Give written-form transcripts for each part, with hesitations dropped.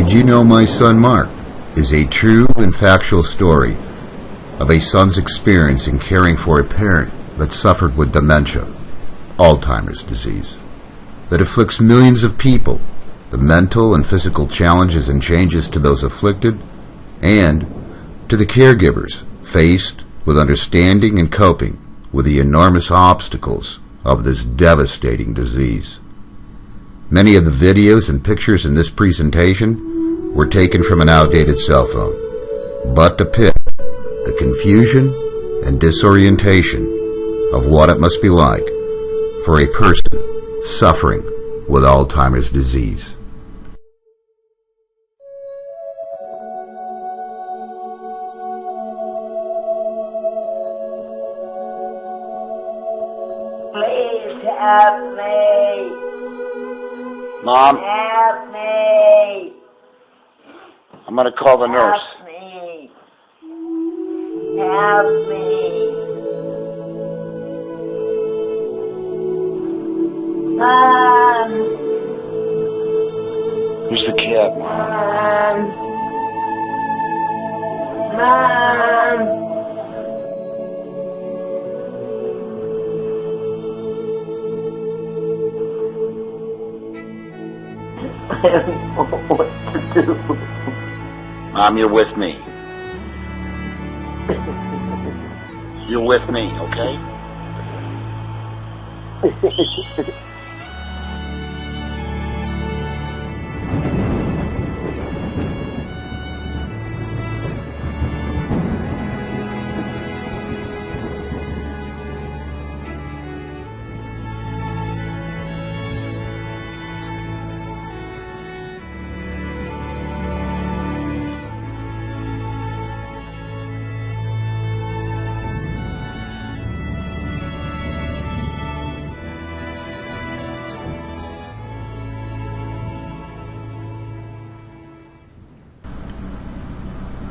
Did You Know My Son Mark is a true and factual story of a son's experience in caring for a parent that suffered with dementia, Alzheimer's disease, that afflicts millions of people, the mental and physical challenges and changes to those afflicted, and to the caregivers faced with understanding and coping with the enormous obstacles of this devastating disease. Many of the videos and pictures in this presentation were taken from an outdated cell phone, but depict the confusion and disorientation of what it must be like for a person suffering with Alzheimer's disease. Please help me. Mom, Help me. I'm going to call the nurse. Help me. Help me. Mom. Who's the cat, Mom? Mom. I don't know what to do. Mom, you're with me. You're with me, okay?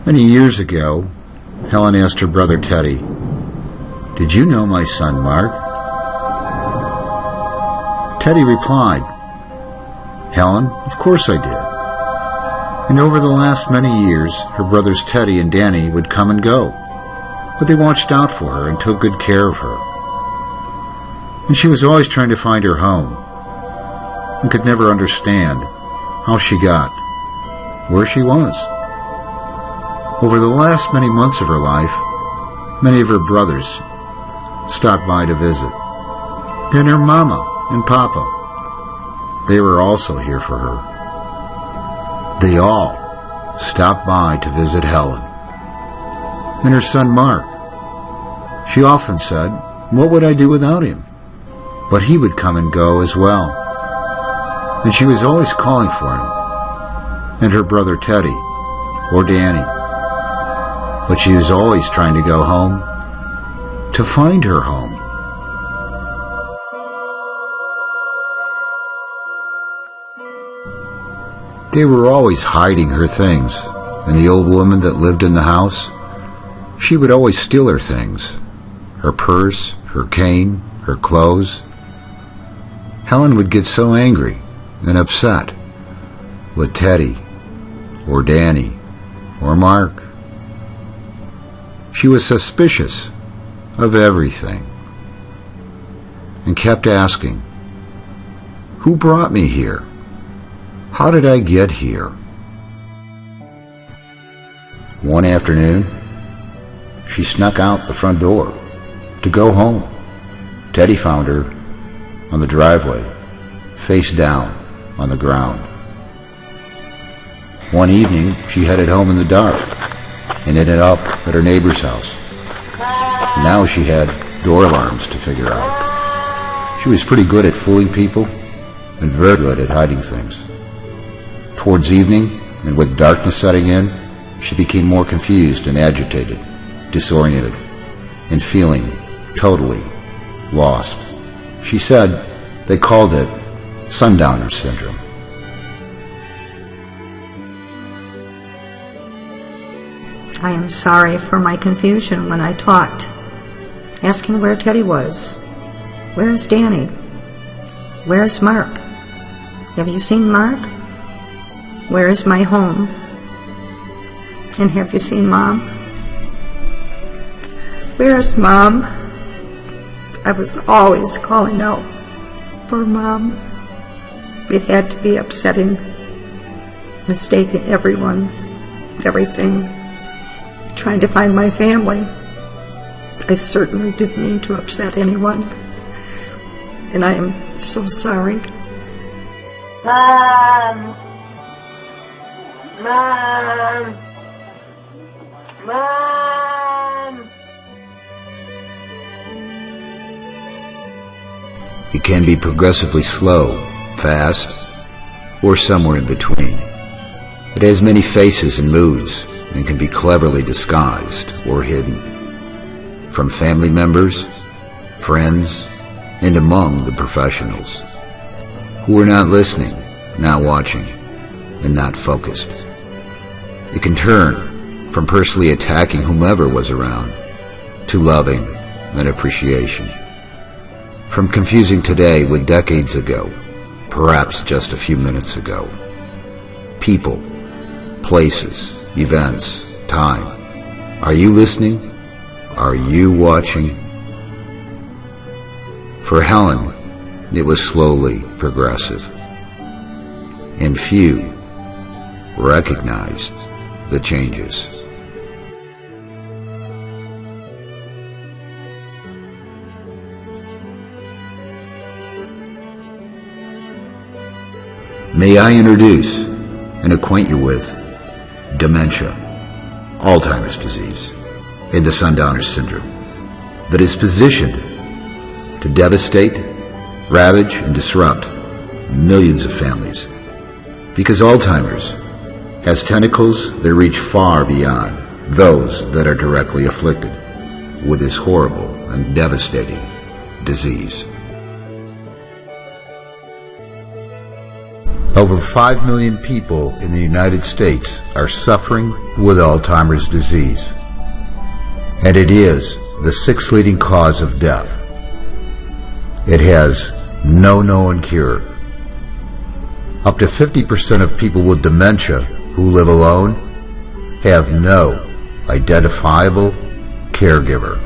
Many years ago, Helen asked her brother Teddy, "Did you know my son Mark?" Teddy replied, "Helen, of course I did." And over the last many years, her brothers Teddy and Danny would come and go, but they watched out for her and took good care of her. And she was always trying to find her home, and could never understand how she got where she was. Over the last many months of her life, many of her brothers stopped by to visit, and her mama and papa, they were also here for her. They all stopped by to visit Helen. And her son Mark, she often said, what would I do without him? But he would come and go as well. And she was always calling for him, and her brother Teddy or Danny. But she was always trying to go home, to find her home. They were always hiding her things, and the old woman that lived in the house, she would always steal her things, her purse, her cane, her clothes. Helen would get so angry and upset with Teddy or Danny or Mark. She was suspicious of everything and kept asking, "Who brought me here? How did I get here?" One afternoon, she snuck out the front door to go home. Teddy found her on the driveway, face down on the ground. One evening, she headed home in the dark and ended up at her neighbor's house. And now she had door alarms to figure out. She was pretty good at fooling people and very good at hiding things. Towards evening, and with darkness setting in, she became more confused and agitated, disoriented, and feeling totally lost. She said they called it sundowner syndrome. I am sorry for my confusion when I talked, asking where Teddy was. Where's Danny? Where's Mark? Have you seen Mark? Where is my home? And have you seen Mom? Where's Mom? I was always calling out for Mom. It had to be upsetting, mistaking everyone, everything, trying to find my family. I certainly didn't mean to upset anyone, and I am so sorry. Mom! Mom! Mom! It can be progressively slow, fast, or somewhere in between. It has many faces and moods and can be cleverly disguised or hidden. From family members, friends, and among the professionals who are not listening, not watching, and not focused. It can turn from personally attacking whomever was around to loving and appreciation. From confusing today with decades ago, perhaps just a few minutes ago. People, places, events, time. Are you listening? Are you watching? For Helen, it was slowly progressive, and few recognized the changes. May I introduce and acquaint you with dementia, Alzheimer's disease, and the Sundowner syndrome that is positioned to devastate, ravage, and disrupt millions of families, because Alzheimer's has tentacles that reach far beyond those that are directly afflicted with this horrible and devastating disease. Over 5 million people in the United States are suffering with Alzheimer's disease, and it is the 6th leading cause of death. It has no known cure. Up to 50% of people with dementia who live alone have no identifiable caregiver.